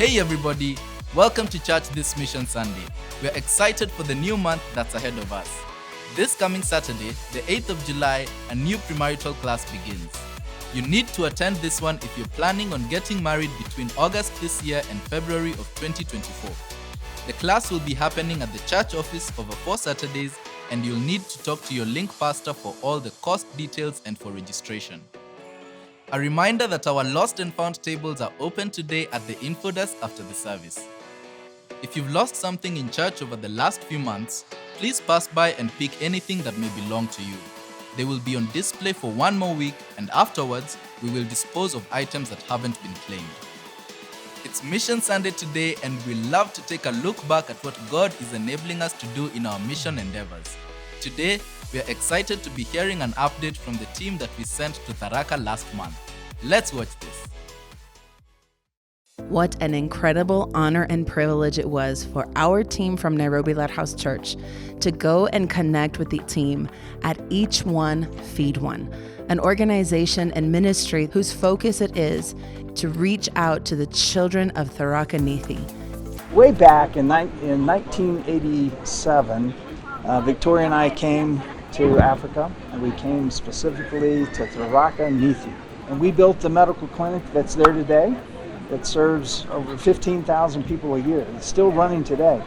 Hey everybody, welcome to Church This Mission Sunday. We're excited for the new month that's ahead of us. This coming Saturday, the 8th of July, a new premarital class begins. You need to attend this one if you're planning on getting married between August this year and February of 2024. The class will be happening at the church office over 4 Saturdays, and you'll need to talk to your link pastor for all the cost details and for registration. A reminder that our lost and found tables are open today at the info desk after the service. If you've lost something in church over the last few months, please pass by and pick anything that may belong to you. They will be on display for 1 more week, and afterwards, we will dispose of items that haven't been claimed. It's Mission Sunday today, and we love to take a look back at what God is enabling us to do in our mission endeavors. Today, we are excited to be hearing an update from the team that we sent to Tharaka last month. Let's watch this. What an incredible honor and privilege it was for our team from Nairobi Lighthouse Church to go and connect with the team at Each One Feed One, an organization and ministry whose focus it is to reach out to the children of Tharaka Nithi. Way back in 1987, Victoria and I came to Africa, and we came specifically to Tharaka Nithi. And we built the medical clinic that's there today that serves over 15,000 people a year. It's still running today.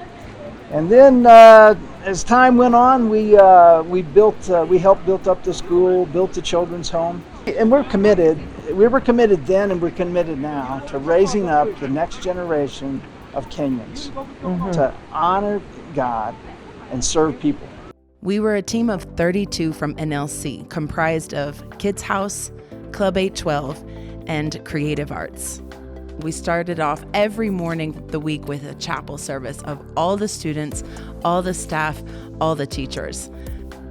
And then as time went on, we helped build up the school, built the children's home. And we're committed. We were committed then and we're committed now to raising up the next generation of Kenyans to honor God and serve people. We were a team of 32 from NLC, comprised of Kids House, Club 812, and Creative Arts. We started off every morning of the week with a chapel service of all the students, all the staff, all the teachers.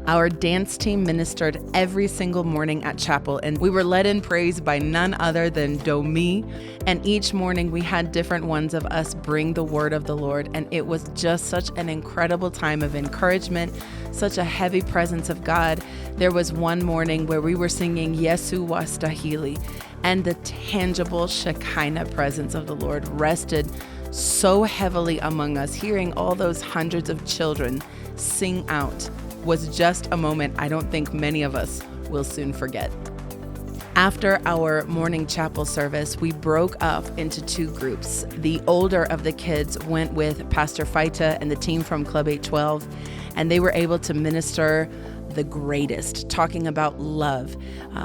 Our dance team ministered every single morning at chapel, and we were led in praise by none other than Domi. And each morning we had different ones of us bring the word of the Lord, and it was just such an incredible time of encouragement, such a heavy presence of God. There was one morning where we were singing Yesu Wastahili, and the tangible Shekinah presence of the Lord rested so heavily among us. Hearing all those hundreds of children sing out was just a moment I don't think many of us will soon forget. After our morning chapel service, we broke up into 2 groups. The older of the kids went with Pastor Faita and the team from Club 812, and they were able to minister the greatest, talking about love.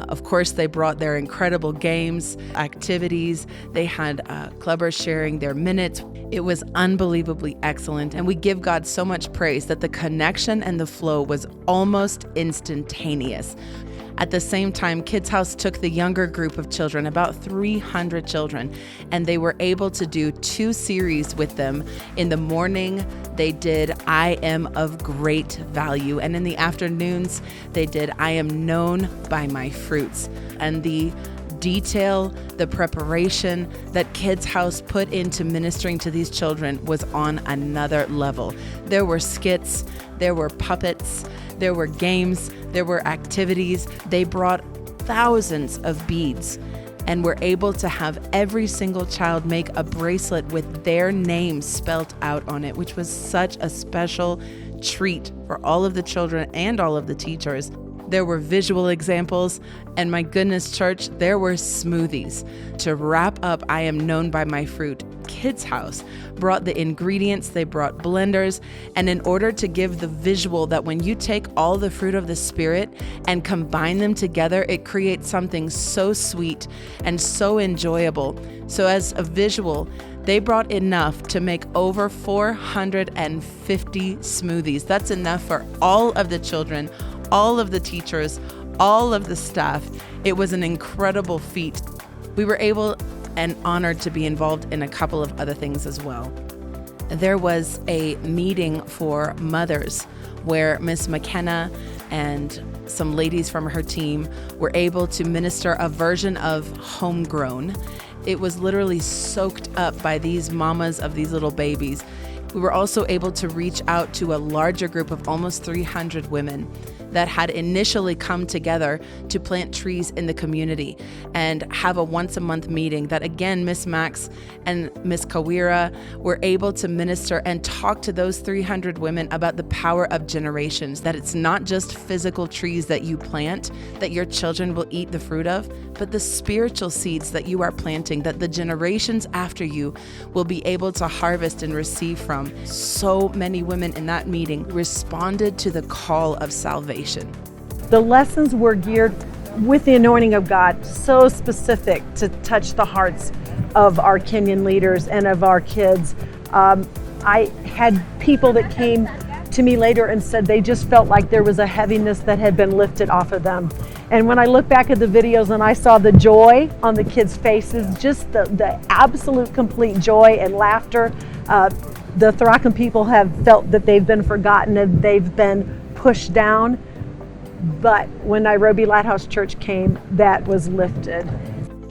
Of course, they brought their incredible games, activities. They had clubbers sharing their minutes. It was unbelievably excellent, and we give God so much praise that the connection and the flow was almost instantaneous. At the same time, Kids House took the younger group of children, about 300 children, and they were able to do 2 series with them. In the morning, they did I Am of Great Value, and in the afternoons, they did I Am Known by My Fruits. And the detail, the preparation that Kids House put into ministering to these children was on another level. There were skits, there were puppets, there were games, there were activities. They brought thousands of beads and were able to have every single child make a bracelet with their name spelt out on it, which was such a special treat for all of the children and all of the teachers. There were visual examples, and my goodness, church, there were smoothies. To wrap up I Am Known by My Fruit, Kids House brought the ingredients, they brought blenders, and in order to give the visual that when you take all the fruit of the Spirit and combine them together, it creates something so sweet and so enjoyable. So as a visual, they brought enough to make over 450 smoothies. That's enough for all of the children, all of the teachers, all of the staff. It was an incredible feat. We were able and honored to be involved in a couple of other things as well. There was a meeting for mothers where Miss McKenna and some ladies from her team were able to minister a version of Homegrown. It was literally soaked up by these mamas of these little babies. We were also able to reach out to a larger group of almost 300 women. that had initially come together to plant trees in the community and have a once-a-month meeting that, again, Miss Max and Miss Kawira were able to minister and talk to those 300 women about the power of generations, that it's not just physical trees that you plant that your children will eat the fruit of, but the spiritual seeds that you are planting that the generations after you will be able to harvest and receive from. So many women in that meeting responded to the call of salvation. The lessons were geared with the anointing of God, so specific to touch the hearts of our Kenyan leaders and of our kids. I had people that came to me later and said they just felt like there was a heaviness that had been lifted off of them. And when I look back at the videos and I saw the joy on the kids' faces, just the absolute complete joy and laughter, the Thrakan people have felt that they've been forgotten and they've been pushed down. But when Nairobi Lighthouse Church came, that was lifted.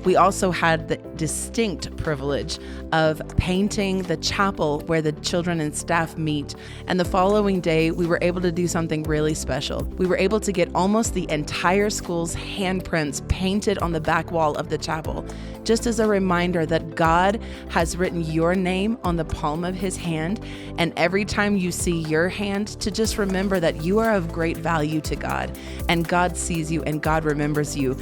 We also had the distinct privilege of painting the chapel where the children and staff meet. And the following day, we were able to do something really special. We were able to get almost the entire school's handprints painted on the back wall of the chapel, just as a reminder that God has written your name on the palm of his hand. And every time you see your hand, to just remember that you are of great value to God, and God sees you and God remembers you.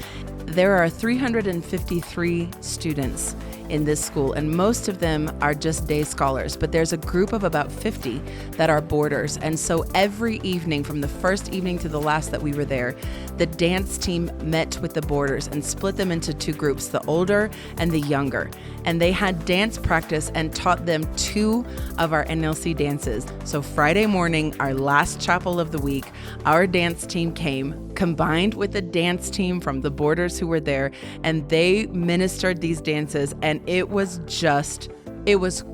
There are 353 students in this school, and most of them are just day scholars, but there's a group of about 50 that are boarders. And so every evening, from the first evening to the last that we were there, the dance team met with the boarders and split them into two groups, the older and the younger. And they had dance practice and taught them 2 of our NLC dances. So Friday morning, our last chapel of the week, our dance team came, combined with the dance team from the boarders who were there, and they ministered these dances, and it was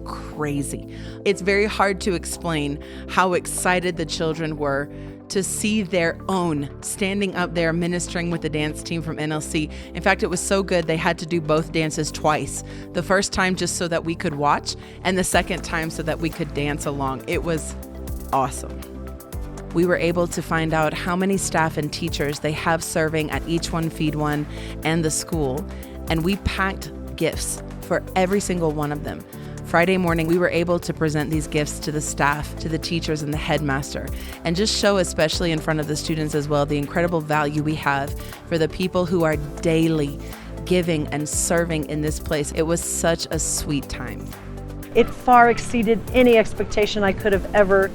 crazy. It's very hard to explain how excited the children were to see their own standing up there ministering with the dance team from NLC. In fact, it was so good they had to do both dances twice. The first time just so that we could watch, and the second time so that we could dance along. It was awesome. We were able to find out how many staff and teachers they have serving at each one Feed One and the school, and we packed gifts for every single one of them. Friday morning, we were able to present these gifts to the staff, to the teachers, and the headmaster, and just show, especially in front of the students as well, the incredible value we have for the people who are daily giving and serving in this place. It was such a sweet time. It far exceeded any expectation I could have ever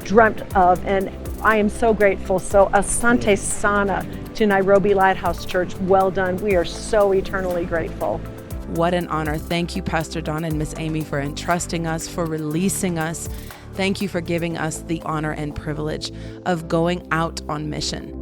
dreamt of, and I am so grateful. So asante sana to Nairobi Lighthouse Church. Well done. We are so eternally grateful. What an honor. Thank you, Pastor Don and Miss Amy, for entrusting us, for releasing us. Thank you for giving us the honor and privilege of going out on mission.